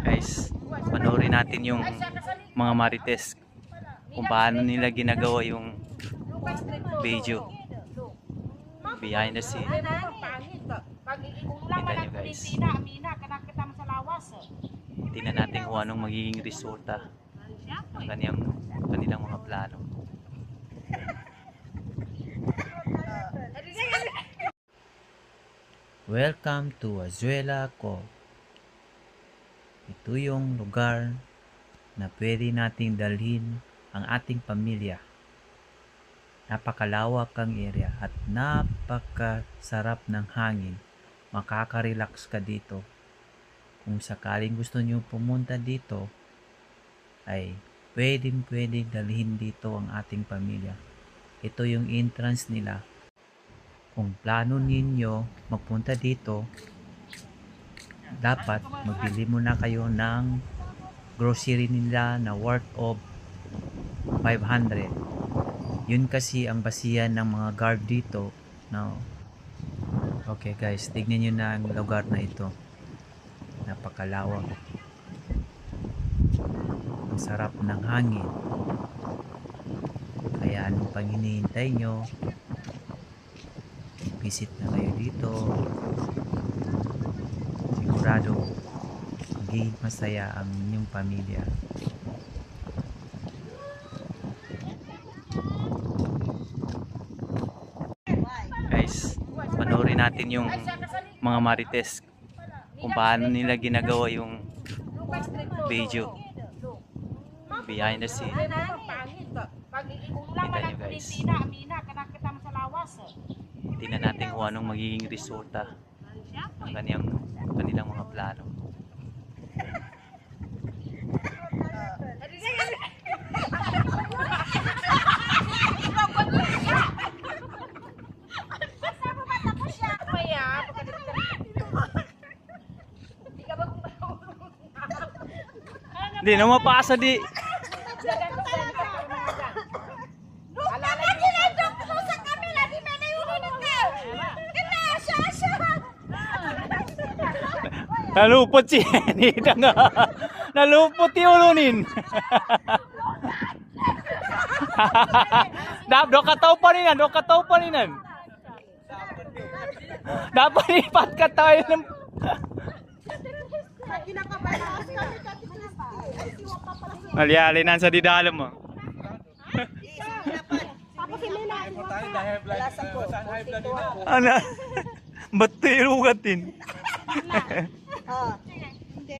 Guys, panoorin natin yung mga marites kung paano nila ginagawa yung video behind the scene. Kita nyo guys, tingnan natin kung anong magiging resulta ng kanilang mga plano. Welcome to Azuela Cove. Ito yung lugar na pwede nating dalhin ang ating pamilya. Napakalawak ang area at napakasarap ng hangin. Makaka-relax ka dito. Kung sakaling gusto nyo pumunta dito, ay pwedeng dalhin dito ang ating pamilya. Ito yung entrance nila. Kung plano ninyo magpunta dito, dapat magbili muna kayo ng grocery nila na worth of 500. Yun kasi ang basihan ng mga guard dito. Now, okay guys, tignan nyo na ang lugar na ito. Napakalawak. Ang sarap ng hangin. Kaya anong pang hinihintay nyo? Visit na kayo dito. Sigurado magiging masaya ang inyong pamilya. Guys, panoorin natin yung mga marites kung paano nila ginagawa yung video behind the scene. Kita nyo guys, tingnan natin kung anong magiging resulta ng kanilang mga plano. Hindi na mapasa di. Nalupot si Nita nga. Nalupot yung ulunin. Do kataw pa rin yan. Dapat ipat ka tayo ng... Malialinan sa didalam mo. Ano? Ba't tirugatin?